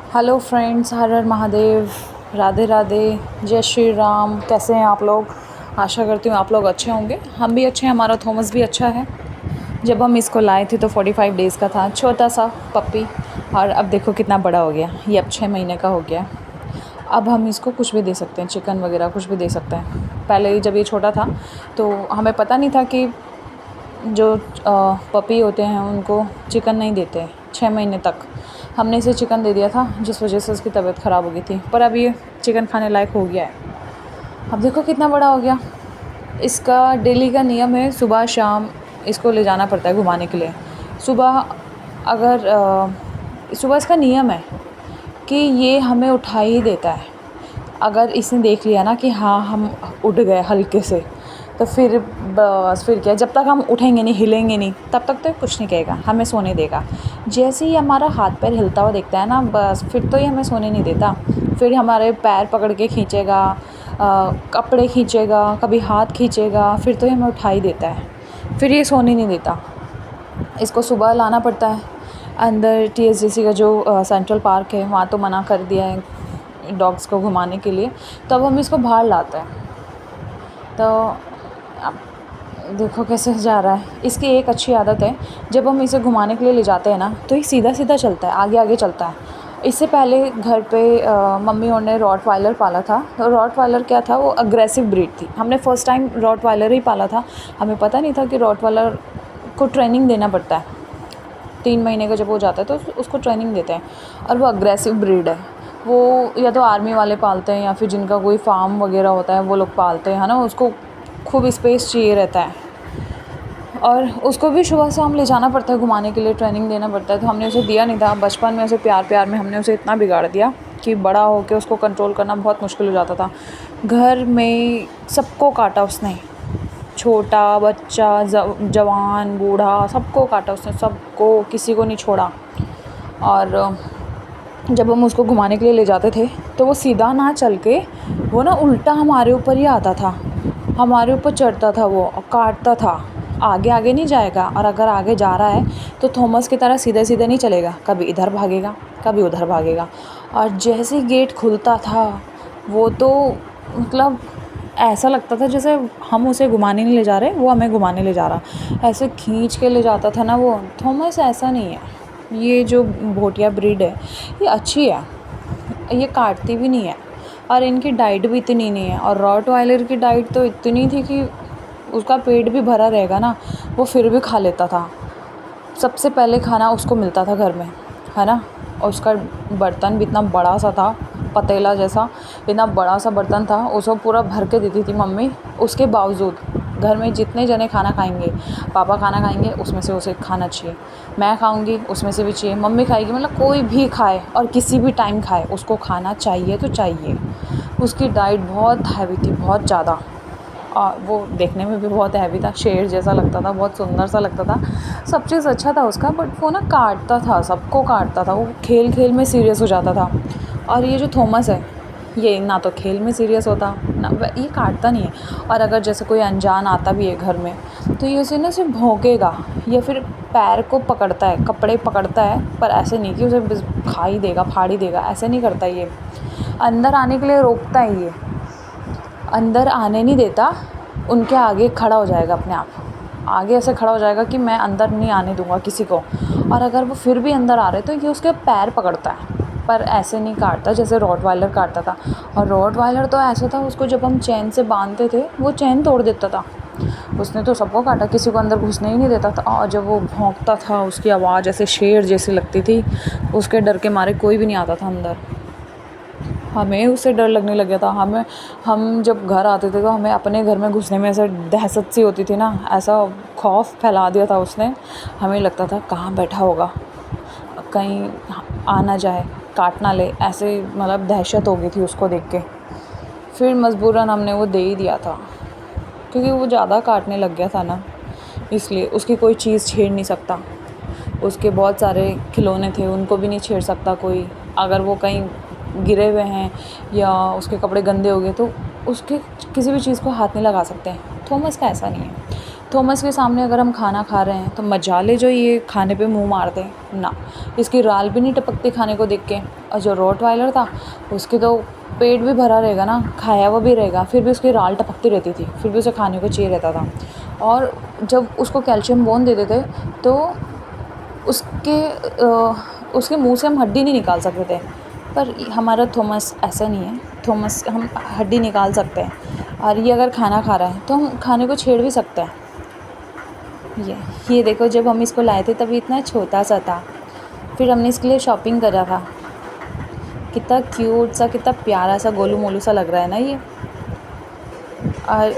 Hello friends, हर हर महादेव, राधे राधे, जय श्री राम। कैसे हैं आप लोग? आशा करती हूँ आप लोग अच्छे होंगे। हम भी अच्छे हैं, हमारा थॉमस भी अच्छा है। जब हम इसको लाए थे तो 45 डेज़ का था, छोटा सा पप्पी। और अब देखो कितना बड़ा हो गया, ये अब 6 महीने का हो गया। अब हम इसको कुछ भी दे सकते हैं, चिकन वगैरह कुछ भी दे सकते हैं। पहले जब ये छोटा था तो हमें पता नहीं था कि जो पपी होते हैं उनको चिकन नहीं देते 6 महीने तक। हमने इसे चिकन दे दिया था जिस वजह से उसकी तबीयत ख़राब हो गई थी, पर अब ये चिकन खाने लायक हो गया है। अब देखो कितना बड़ा हो गया। इसका डेली का नियम है, सुबह शाम इसको ले जाना पड़ता है घुमाने के लिए। सुबह अगर सुबह इसका नियम है कि ये हमें उठा ही देता है। अगर इसने देख लिया ना कि हाँ हम उठ गए हल्के से, तो फिर बस फिर क्या, जब तक हम उठेंगे नहीं, हिलेंगे नहीं, तब तक तो कुछ नहीं कहेगा, हमें सोने देगा। जैसे ही हमारा हाथ पैर हिलता हुआ देखता है ना, बस फिर तो ये हमें सोने नहीं देता। फिर हमारे पैर पकड़ के खींचेगा, कपड़े खींचेगा, कभी हाथ खींचेगा, फिर तो ये हमें उठा ही देता है। फिर ये सोने नहीं देता। इसको सुबह लाना पड़ता है। अंदर TSJC का जो सेंट्रल पार्क है वहाँ तो मना कर दिया है डॉग्स को घुमाने के लिए, तो अब हम इसको बाहर लाते हैं। तो अब देखो कैसे जा रहा है। इसकी एक अच्छी आदत है, जब हम इसे घुमाने के लिए ले जाते हैं ना तो ये सीधा सीधा चलता है, आगे आगे चलता है। इससे पहले घर पे मम्मी और ने रॉटवाइलर पाला था। तो रॉटवाइलर क्या था, वो अग्रेसिव ब्रीड थी। हमने फ़र्स्ट टाइम रॉटवाइलर ही पाला था। हमें पता नहीं था कि रॉटवाइलर को ट्रेनिंग देना पड़ता है। 3 महीने का जब हो जाता है तो उसको ट्रेनिंग देते हैं। और वो अग्रेसिव ब्रीड है। वो या तो आर्मी वाले पालते हैं या फिर जिनका कोई फार्म वगैरह होता है वो लोग पालते हैं, है ना। उसको खूब स्पेस चाहिए रहता है और उसको भी सुबह शाम ले जाना पड़ता है घुमाने के लिए, ट्रेनिंग देना पड़ता है। तो हमने उसे दिया नहीं था। बचपन में उसे प्यार प्यार में हमने उसे इतना बिगाड़ दिया कि बड़ा होकर उसको कंट्रोल करना बहुत मुश्किल हो जाता था। घर में सबको काटा उसने, छोटा बच्चा, जवान, बूढ़ा, सबको काटा उसने, सबको, किसी को नहीं छोड़ा। और जब हम उसको घुमाने के लिए ले जाते थे तो वो सीधा ना चल के, वो ना उल्टा हमारे ऊपर ही आता था, हमारे ऊपर चढ़ता था, वो काटता था। आगे आगे नहीं जाएगा, और अगर आगे जा रहा है तो थॉमस की तरह सीधे सीधे नहीं चलेगा, कभी इधर भागेगा कभी उधर भागेगा। और जैसे ही गेट खुलता था वो तो मतलब ऐसा लगता था जैसे हम उसे घुमाने नहीं ले जा रहे, वो हमें घुमाने ले जा रहा। ऐसे खींच के ले जाता था ना वो। थॉमस ऐसा नहीं है। ये जो भोटिया ब्रीड है ये अच्छी है, ये काटती भी नहीं है, और इनकी डाइट भी इतनी नहीं है। और रॉटवाइलर की डाइट तो इतनी थी कि उसका पेट भी भरा रहेगा ना, वो फिर भी खा लेता था। सबसे पहले खाना उसको मिलता था घर में, है ना। और उसका बर्तन भी इतना बड़ा सा था, पतीला जैसा, इतना बड़ा सा बर्तन था, उसको पूरा भर के देती थी मम्मी। उसके बावजूद घर में जितने जने खाना खाएंगे, पापा खाना खाएंगे उसमें से उसे खाना चाहिए, मैं खाऊंगी उसमें से भी चाहिए, मम्मी खाएगी, मतलब कोई भी खाए और किसी भी टाइम खाए, उसको खाना चाहिए तो चाहिए। उसकी डाइट बहुत हैवी थी, बहुत ज़्यादा। और वो देखने में भी बहुत हैवी था, शेर जैसा लगता था, बहुत सुंदर सा लगता था, सब चीज़ अच्छा था उसका। बट वो ना काटता था, सबको काटता था, वो खेल खेल में सीरियस हो जाता था। और ये जो थॉमस है ये ना तो खेल में सीरियस होता ना, ये काटता नहीं है। और अगर जैसे कोई अनजान आता भी है घर में तो ये उसे ना सिर्फ भौंकेगा या फिर पैर को पकड़ता है, कपड़े पकड़ता है, पर ऐसे नहीं कि उसे खा ही देगा, फाड़ ही देगा, ऐसे नहीं करता ये। अंदर आने के लिए रोकता है, ये अंदर आने नहीं देता, उनके आगे खड़ा हो जाएगा, अपने आप आगे ऐसे खड़ा हो जाएगा कि मैं अंदर नहीं आने दूंगा किसी को। और अगर वो फिर भी अंदर आ रहे तो ये उसके पैर पकड़ता है, पर ऐसे नहीं काटता जैसे रॉटवाइलर काटता था। और रॉटवाइलर तो ऐसा था, उसको जब हम चैन से बांधते थे वो चैन तोड़ देता था। उसने तो सबको काटा, किसी को अंदर घुसने ही नहीं देता था। और जब वो भौंकता था उसकी आवाज़ ऐसे शेर जैसी लगती थी, उसके डर के मारे कोई भी नहीं आता था अंदर। हमें उससे डर लगने लग गया था। हम जब घर आते थे तो हमें अपने घर में घुसने में ऐसे दहशत सी होती थी ना, ऐसा खौफ फैला दिया था उसने। हमें लगता था कहाँ बैठा होगा, कहीं आ ना जाए, काट ना ले, ऐसे मतलब दहशत हो गई थी उसको देख के। फिर मजबूरन हमने वो दे ही दिया था, क्योंकि वो ज़्यादा काटने लग गया था ना, इसलिए। उसकी कोई चीज़ छेड़ नहीं सकता, उसके बहुत सारे खिलौने थे, उनको भी नहीं छेड़ सकता कोई। अगर वो कहीं गिरे हुए हैं या उसके कपड़े गंदे हो गए तो उसके किसी भी चीज़ को हाथ नहीं लगा सकते। थॉमस का ऐसा नहीं है। थॉमस के सामने अगर हम खाना खा रहे हैं तो मजाले जो ये खाने पे मुंह मार दें ना, इसकी राल भी नहीं टपकती खाने को देख के। और जो रॉटवाइलर था उसके तो पेट भी भरा रहेगा ना, खाया हुआ भी रहेगा, फिर भी उसकी राल टपकती रहती थी, फिर भी उसे खाने को चाहिए रहता था। और जब उसको कैल्शियम बोन देते थे तो उसके मुंह से हम हड्डी नहीं निकाल सकते थे, पर हमारा थॉमस ऐसा नहीं है। थॉमस हम हड्डी निकाल सकते हैं, और ये अगर खाना खा रहा है तो हम खाने को छेड़ भी सकते हैं। ये देखो, जब हम इसको लाए थे तभी इतना छोटा सा था, फिर हमने इसके लिए शॉपिंग करा था। कितना क्यूट सा, कितना प्यारा सा गोलू मोलू सा लग रहा है ना ये। और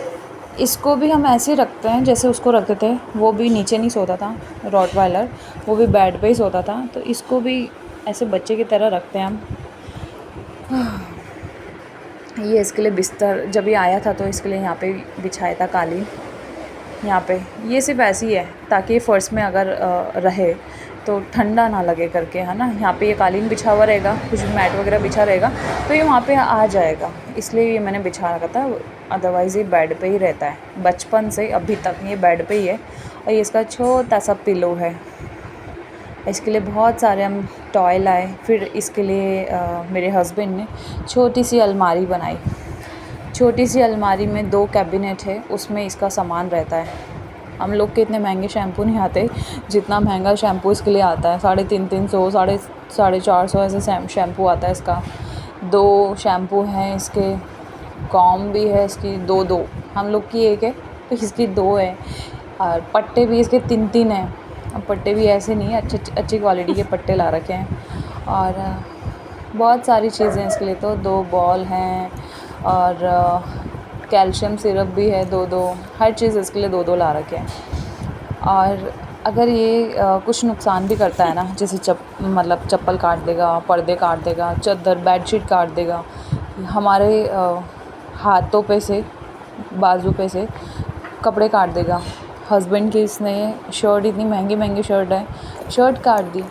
इसको भी हम ऐसे ही रखते हैं जैसे उसको रखते थे, वो भी नीचे नहीं सोता था रॉटवाइलर, वो भी बेड पे ही सोता था, तो इसको भी ऐसे बच्चे की तरह रखते हैं हम। ये इसके लिए बिस्तर जब ये आया था तो इसके लिए यहाँ पे बिछाया था कालीन, यहाँ पे। ये सिर्फ ऐसी ही है ताकि फ़र्श में अगर रहे तो ठंडा ना लगे करके, है ना। यहाँ पे ये कालीन बिछा हुआ रहेगा, कुछ मैट वगैरह बिछा रहेगा तो ये वहाँ पे आ जाएगा, इसलिए ये मैंने बिछा रखा था। अदरवाइज़ ये बेड पे ही रहता है बचपन से अभी तक, ये बेड पे ही है। और ये इसका छोटा सा पिलो है। इसके लिए बहुत सारे हम टॉय लाए। फिर इसके लिए मेरे हस्बैंड ने छोटी सी अलमारी बनाई। छोटी सी अलमारी में 2 कैबिनेट है, उसमें इसका सामान रहता है। हम लोग के इतने महंगे शैम्पू नहीं आते जितना महंगा शैम्पू इसके लिए आता है। 350 साढ़े 400 ऐसे शैम्पू आता है इसका। 2 शैम्पू हैं इसके, कॉम भी है इसकी 2 हम लोग की 1 है तो इसकी 2 है। और पट्टे भी इसके 3 हैं। अब पट्टे भी ऐसे नहीं है, अच्छी क्वालिटी के पट्टे ला रखे हैं। और बहुत सारी चीज़ें इसके लिए, तो 2 बॉल हैं और कैल्शियम सिरप भी है 2, हर चीज़ इसके लिए 2 ला रखे हैं। और अगर ये कुछ नुकसान भी करता है ना, जैसे चप्पल काट देगा, पर्दे काट देगा, चादर बेडशीट काट देगा, हमारे हाथों पे से, बाजू पे से कपड़े काट देगा। हस्बैंड की इसने शर्ट, इतनी महंगी शर्ट है, शर्ट काट दी,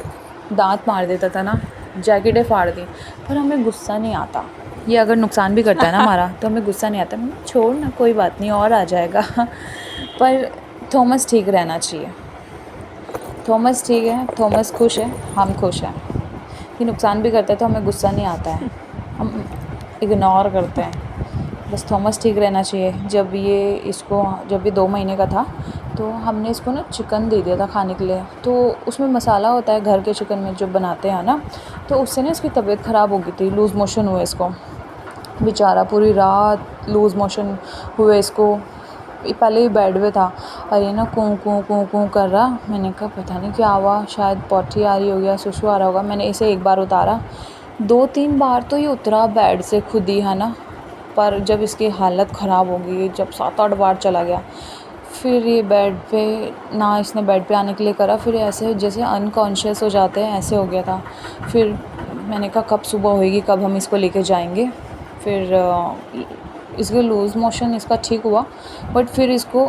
दांत मार देता था ना, जैकेटें फाड़ दी, पर हमें गुस्सा नहीं आता। ये अगर नुकसान भी करता है ना हमारा तो हमें गुस्सा नहीं आता, छोड़ ना, कोई बात नहीं, और आ जाएगा। पर थॉमस ठीक रहना चाहिए। थॉमस ठीक है, थॉमस खुश है, हम खुश हैं। ये नुकसान भी करता है तो हमें गुस्सा नहीं आता है, हम इग्नोर करते हैं। बस थॉमस ठीक रहना चाहिए। जब ये 2 महीने का था तो हमने इसको ना चिकन दे दिया था खाने के लिए। तो उसमें मसाला होता है घर के चिकन में जो बनाते हैं ना, तो उससे ना इसकी तबीयत ख़राब हो गई थी, लूज़ मोशन हुए इसको। बेचारा पूरी रात लूज़ मोशन हुए इसको। पहले ही बेड पे था और ये ना कूँ कूँ कूँ कूँ कर रहा। मैंने कहा पता नहीं क्या हुआ, शायद पॉटी आ रही होगी या सुसु आ रहा होगा। मैंने इसे 1 बार उतारा, 2-3 बार तो ये उतरा बेड से खुद ही, है ना। पर जब इसकी हालत ख़राब हो गई, जब 7-8 बार चला गया, फिर ये बेड पे ना, इसने बेड पे आने के लिए करा, फिर ऐसे जैसे अनकॉन्शियस हो जाते हैं, ऐसे हो गया था। फिर मैंने कहा कब सुबह होएगी, कब हम इसको लेके जाएंगे। फिर इसके लूज़ मोशन इसका ठीक हुआ, बट फिर इसको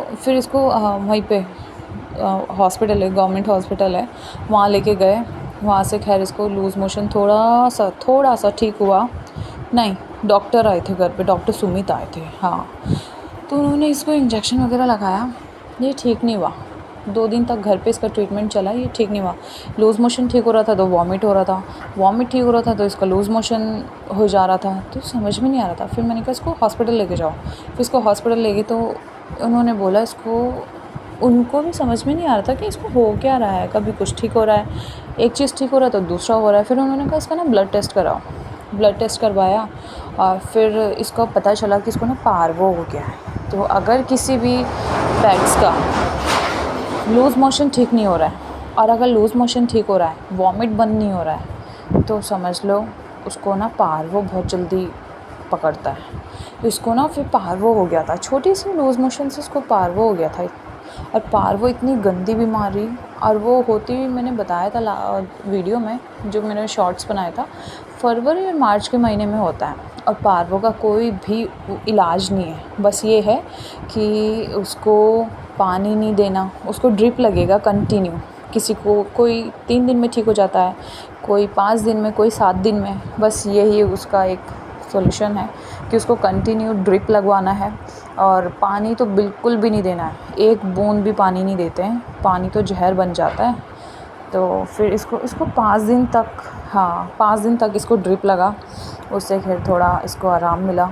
वहीं पे हॉस्पिटल है, गवर्नमेंट हॉस्पिटल है, वहाँ लेके गए। वहाँ से खैर इसको लूज़ मोशन थोड़ा सा ठीक हुआ। नहीं, डॉक्टर आए थे घर पे, डॉक्टर सुमित आए थे, हाँ। तो उन्होंने इसको इंजेक्शन वगैरह लगाया, ये ठीक नहीं हुआ। 2 दिन तक घर पे इसका ट्रीटमेंट चला, ये ठीक नहीं हुआ। लूज़ मोशन ठीक हो रहा था तो वॉमिट हो रहा था, वॉमिट ठीक हो रहा था तो इसका लूज़ मोशन हो जा रहा था, तो समझ में नहीं आ रहा था। फिर मैंने कहा इसको हॉस्पिटल लेके जाओ। फिर इसको हॉस्पिटल ले गई तो उन्होंने बोला उनको भी समझ में नहीं आ रहा था कि इसको हो क्या रहा है। कभी कुछ ठीक हो रहा है, एक चीज़ ठीक हो रहा है तो दूसरा हो रहा है। फिर उन्होंने कहा इसका ना ब्लड टेस्ट कराओ। ब्लड टेस्ट करवाया और फिर इसको पता चला कि इसको ना पार्वो हो गया है। तो अगर किसी भी पेट्स का लूज़ मोशन ठीक नहीं हो रहा है, और अगर लूज़ मोशन ठीक हो रहा है, वॉमिट बंद नहीं हो रहा है, तो समझ लो उसको ना पार्वो बहुत जल्दी पकड़ता है। तो इसको ना फिर पार्वो हो गया था, छोटी सी लूज़ मोशन से इसको पार्वो हो गया था। और पार्वो इतनी गंदी बीमारी, और वो होती, मैंने बताया था वीडियो में, जो मैंने शॉर्ट्स बनाया था, फरवरी और मार्च के महीने में होता है। और पार्वो का कोई भी इलाज नहीं है, बस ये है कि उसको पानी नहीं देना, उसको ड्रिप लगेगा कंटिन्यू। किसी को कोई 3 दिन में ठीक हो जाता है, कोई 5 दिन में, कोई 7 दिन में, बस यही उसका एक सॉल्यूशन है कि उसको कंटिन्यू ड्रिप लगवाना है और पानी तो बिल्कुल भी नहीं देना है, एक बूंद भी पानी नहीं देते हैं, पानी तो जहर बन जाता है। तो फिर इसको 5 दिन तक, हाँ 5 दिन तक इसको ड्रिप लगा, उससे फिर थोड़ा इसको आराम मिला।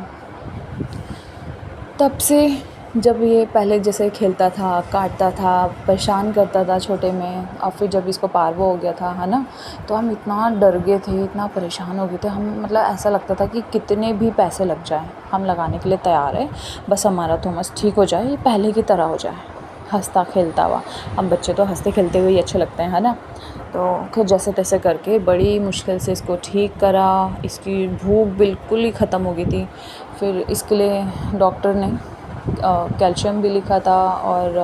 तब से जब ये पहले जैसे खेलता था, काटता था, परेशान करता था छोटे में, और फिर जब इसको पार्वो हो गया था, है ना, तो हम इतना डर गए थे, इतना परेशान हो गए थे हम, मतलब ऐसा लगता था कि कितने भी पैसे लग जाएं हम लगाने के लिए तैयार है, बस हमारा थॉमस ठीक हो जाए, ये पहले की तरह हो जाए, हंसता खेलता हुआ। हम बच्चे तो हंसते खेलते हुए ही अच्छे लगते हैं, है ना। तो फिर जैसे तैसे करके बड़ी मुश्किल से इसको ठीक करा। इसकी भूख बिल्कुल ही ख़त्म हो गई थी। फिर इसके लिए डॉक्टर ने कैल्शियम भी लिखा था और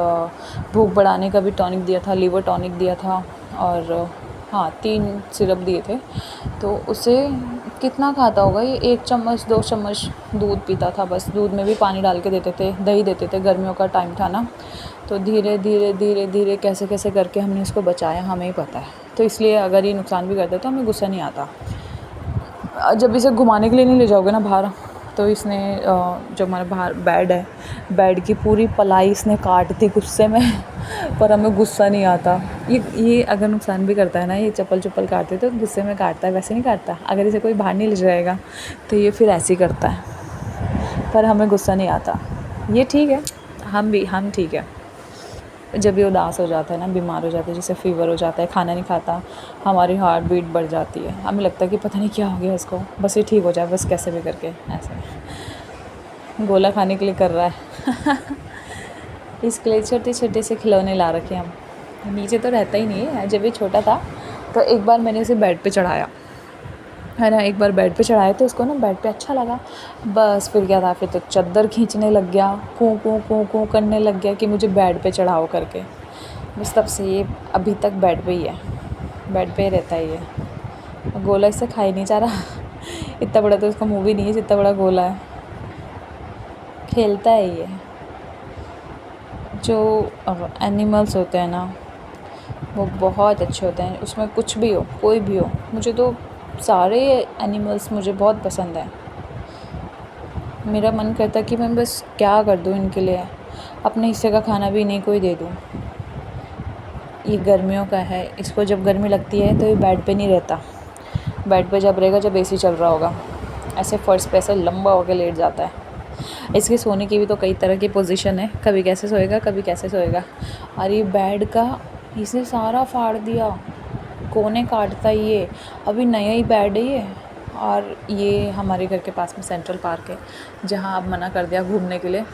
भूख बढ़ाने का भी टॉनिक दिया था, लीवर टॉनिक दिया था, और हाँ 3 सिरप दिए थे। तो उसे कितना खाता होगा ये, 1 चम्मच 2 चम्मच दूध पीता था बस। दूध में भी पानी डाल के देते थे, दही देते थे, गर्मियों का टाइम था ना। तो धीरे धीरे धीरे धीरे कैसे कैसे करके हमने इसको बचाया, हमें ही पता है। तो इसलिए अगर ये नुकसान भी करता तो हमें गुस्सा नहीं आता। जब इसे घुमाने के लिए नहीं ले जाओगे ना बाहर, तो इसने जो हमारा बाहर बेड है, बेड की पूरी पलाई इसने काट दी गुस्से में पर हमें गुस्सा नहीं आता। ये अगर नुकसान भी करता है ना, ये चप्पल काटते तो गुस्से में काटता है, वैसे नहीं काटता। अगर इसे कोई बाहर नहीं ले जाएगा तो ये फिर ऐसे ही करता है, पर हमें गुस्सा नहीं आता। ये ठीक है, हम ठीक है। जब ये उदास हो जाता है ना, बीमार हो जाता है, जैसे फ़ीवर हो जाता है, खाना नहीं खाता, हमारी हार्ट बीट बढ़ जाती है, हमें लगता है कि पता नहीं क्या हो गया इसको, बस ये ठीक हो जाए, बस कैसे भी करके। ऐसे गोला खाने के लिए कर रहा है इसके लिए छोटे छोटे से खिलौने ला रखे हम। नीचे तो रहता ही नहीं है। जब ये छोटा था तो एक बार मैंने इसे बेड पे चढ़ाया, है ना, एक बार बेड पे चढ़ाया तो उसको ना बेड पे अच्छा लगा। बस फिर क्या था, फिर तो चादर खींचने लग गया, कूँ कूँ कूँ कूँ करने लग गया कि मुझे बेड पे चढ़ाओ करके। बस तब से ये अभी तक बेड पे ही है, बेड पे ही रहता है ये। गोला इससे खा ही नहीं जा रहा इतना बड़ा तो उसका मुँह भी नहीं है जितना बड़ा गोला है। खेलता है ये। जो एनिमल्स होते हैं ना, वो बहुत अच्छे होते हैं, उसमें कुछ भी हो, कोई भी हो। मुझे तो सारे एनिमल्स मुझे बहुत पसंद है। मेरा मन करता है कि मैं बस क्या कर दूँ इनके लिए, अपने हिस्से का खाना भी इन्हीं को ही दे दूँ। ये गर्मियों का है, इसको जब गर्मी लगती है तो ये बेड पे नहीं रहता। बेड पे जब रहेगा जब एसी चल रहा होगा, ऐसे फर्श पे ऐसे लंबा होकर लेट जाता है। इसके सोने की भी तो कई तरह की पोजीशन है, कभी कैसे सोएगा कभी कैसे सोएगा। और ये बेड का इसने सारा फाड़ दिया, कोने काटता ही ये। अभी नया ही बेड है ये। और ये हमारे घर के पास में सेंट्रल पार्क है, जहाँ अब मना कर दिया घूमने के लिए।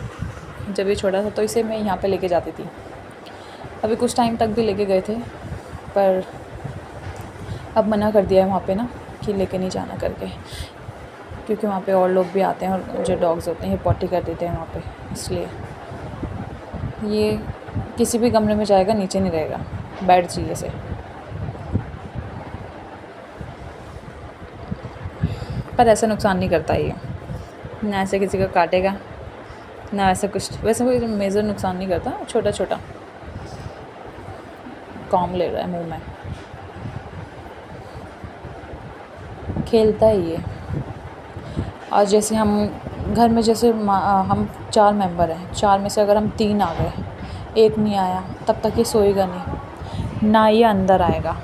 जब ये छोटा था तो इसे मैं यहाँ पे लेके जाती थी, अभी कुछ टाइम तक भी लेके गए थे, पर अब मना कर दिया है वहाँ पे ना कि लेके नहीं जाना करके, क्योंकि वहाँ पे और लोग भी आते हैं और जो डॉग्स होते हैं ये पॉटी कर देते हैं वहाँ पे। इसलिए ये किसी भी कमरे में जाएगा, नीचे नहीं रहेगा, बेड चाहिए इसे। पर ऐसा नुकसान नहीं करता ये, ना ऐसे किसी का काटेगा ना ऐसा कुछ, वैसे कोई मेजर नुकसान नहीं करता, छोटा छोटा काम ले रहा है मुंह में। खेलता ही ये। और जैसे हम घर में जैसे हम 4 मेंबर हैं, 4 में से अगर हम 3 आ गए, एक नहीं आया, तब तक ये सोएगा नहीं ना। ये अंदर आएगा,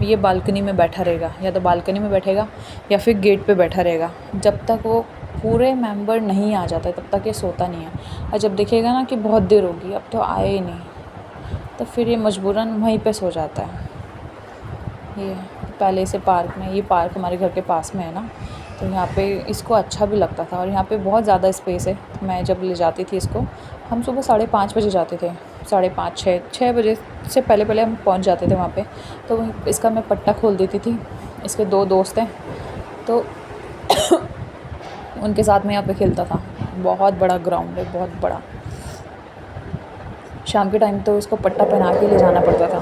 ये बालकनी में बैठा रहेगा, या तो बालकनी में बैठेगा या फिर गेट पे बैठा रहेगा। जब तक वो पूरे मेंबर नहीं आ जाता तब तक ये सोता नहीं है। और जब देखेगा ना कि बहुत देर होगी, अब तो आए ही नहीं, तो फिर ये मजबूरन वहीं पे सो जाता है। ये पहले से पार्क में, ये पार्क हमारे घर के पास में है ना, तो यहाँ पे इसको अच्छा भी लगता था। और यहाँ पे बहुत ज़्यादा स्पेस है। मैं जब ले जाती थी इसको, हम सुबह 5:30 बजे जाते थे, 5:30 6 बजे से पहले पहले हम पहुँच जाते थे वहाँ पे। तो इसका मैं पट्टा खोल देती थी। इसके 2 दोस्त हैं, तो उनके साथ में यहाँ पे खेलता था। बहुत बड़ा ग्राउंड है, बहुत बड़ा। शाम के टाइम तो इसको पट्टा पहना के ले जाना पड़ता था,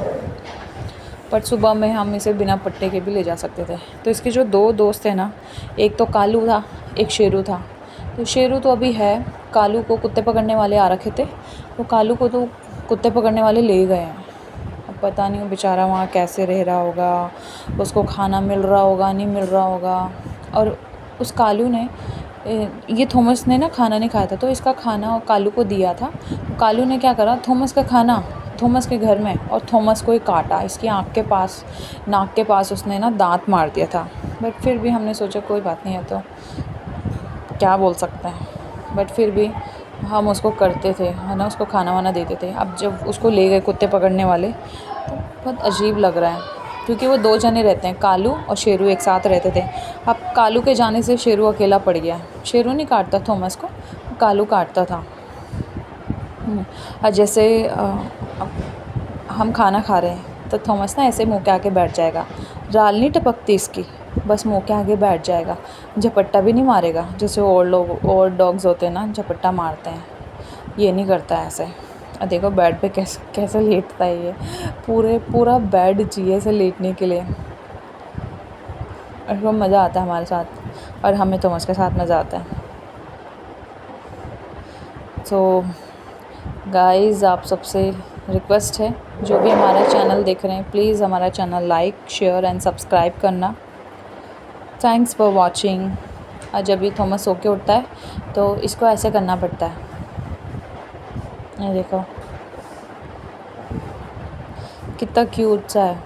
पर सुबह में हम इसे बिना पट्टे के भी ले जा सकते थे। तो इसके जो 2 दोस्त हैं ना, एक तो कालू था, एक शेरू था। तो शेरू तो अभी है, कालू को कुत्ते पकड़ने वाले आ रखे थे, तो कालू को तो कुत्ते पकड़ने वाले ले गए हैं। अब पता नहीं वो बेचारा वहाँ कैसे रह रहा होगा, उसको खाना मिल रहा होगा नहीं मिल रहा होगा। और उस कालू ने ये थॉमस ने ना खाना नहीं खाया था, तो इसका खाना कालू को दिया था। कालू ने क्या करा, थॉमस का खाना थॉमस के घर में, और थॉमस को ही काटा, इसकी आँख के पास, नाक के पास उसने ना दांत मार दिया था। बट फिर भी हमने सोचा कोई बात नहीं है, तो क्या बोल सकते हैं। बट फिर भी हम उसको करते थे, है ना, उसको खाना वाना देते थे। अब जब उसको ले गए कुत्ते पकड़ने वाले, तो बहुत अजीब लग रहा है, क्योंकि वो 2 जने रहते हैं, कालू और शेरू एक साथ रहते थे। अब कालू के जाने से शेरू अकेला पड़ गया। शेरू नहीं काटता थॉमस को, कालू काटता था। और जैसे अब हम खाना खा रहे हैं, तो थॉमस ना ऐसे मुँह के आगे बैठ जाएगा। राल नहीं टपकती इसकी, बस मुँह के आगे बैठ जाएगा। झपट्टा भी नहीं मारेगा, जैसे और डॉग्स होते हैं ना, झपट्टा मारते हैं, ये नहीं करता है ऐसे। और देखो बेड पे कैसे कैसे लेटता है ये, पूरा बेड चाहिए इसे लेटने के लिए। और वो मज़ा आता है हमारे साथ, और हमें थॉमस के साथ मज़ा आता है। तो गाइज़, आप सबसे रिक्वेस्ट है, जो भी हमारा चैनल देख रहे हैं, प्लीज़ हमारा channel like, share and subscribe करना। Thanks for watching. और जब ये थॉमस सो के उठता है, तो इसको ऐसे करना पड़ता है, ये देखो कितना क्यूट सा है।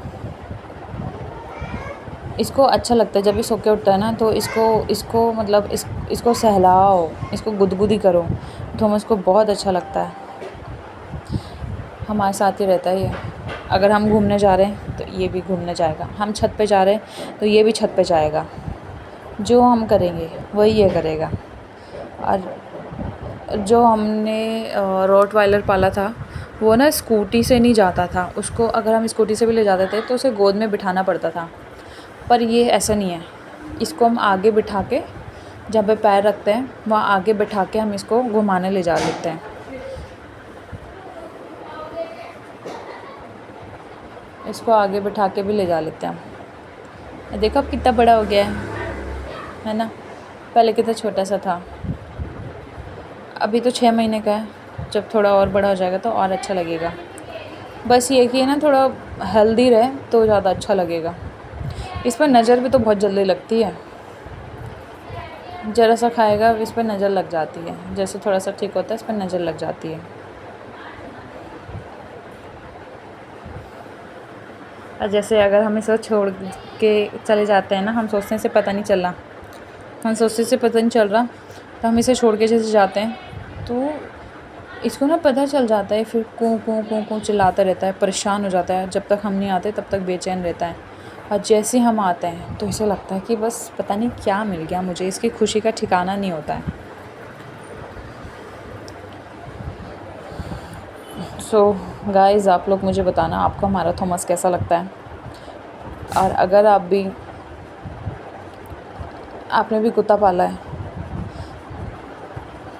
इसको अच्छा लगता है जब ये सो के उठता है ना, तो इसको मतलब इसको सहलाओ, इसको गुदगुदी करो। थॉमस को बहुत अच्छा लगता है, हमारे साथ ही रहता है ये। अगर हम घूमने जा रहे हैं तो ये भी घूमने जाएगा, हम छत पे जा रहे हैं तो ये भी छत पे जाएगा। जो हम करेंगे वही ये करेगा। और जो हमने रॉटवाइलर पाला था, वो ना स्कूटी से नहीं जाता था, उसको अगर हम स्कूटी से भी ले जाते थे तो उसे गोद में बिठाना पड़ता था। पर ये ऐसा नहीं है, इसको हम आगे बिठा के, जहाँ पे पैर रखते हैं वहाँ आगे बिठा के हम इसको घुमाने ले जा लेते हैं। इसको आगे बिठा के भी ले जा लेते हैं हम। देखो अब कितना बड़ा हो गया है ना, पहले कितना छोटा सा था। अभी तो 6 महीने का है, जब थोड़ा और बड़ा हो जाएगा तो और अच्छा लगेगा। बस ये कि ना थोड़ा हेल्दी रहे तो ज़्यादा अच्छा लगेगा। इस पर नज़र भी तो बहुत जल्दी लगती है, ज़रा सा खाएगा इस पर नज़र लग जाती है, जैसे थोड़ा सा ठीक होता है इस पर नज़र लग जाती है। और जैसे अगर हम इसे छोड़ के चले जाते हैं ना, हम सोचते हैं इसे पता नहीं चल रहा, हम सोचते इसे पता नहीं चल रहा, तो हम इसे छोड़ के जैसे जाते हैं तो इसको ना पता चल जाता है, फिर कूँ कूँ कूँ कूँ चिल्लाता रहता है, परेशान हो जाता है। जब तक हम नहीं आते तब तक बेचैन रहता है, और जैसे हम आते हैं तो इसे लगता है कि बस पता नहीं क्या मिल गया मुझे, इसकी खुशी का ठिकाना नहीं होता है। सो गाइज़, आप लोग मुझे बताना आपको हमारा थॉमस कैसा लगता है। और अगर आपने भी कुत्ता पाला है,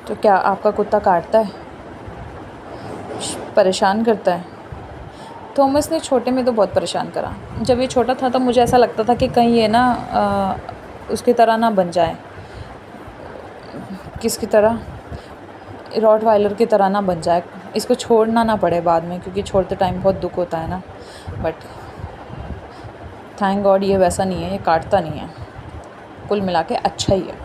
तो क्या आपका कुत्ता काटता है, परेशान करता है? थॉमस ने छोटे में तो बहुत परेशान करा। जब ये छोटा था तो मुझे ऐसा लगता था कि कहीं ये ना उसकी तरह ना बन जाए, किसकी तरह, रॉटवाइलर की तरह ना बन जाए, इसको छोड़ना ना पड़े बाद में, क्योंकि छोड़ते टाइम बहुत दुख होता है ना। बट थैंक गॉड ये वैसा नहीं है, ये काटता नहीं है, कुल मिला के अच्छा ही है।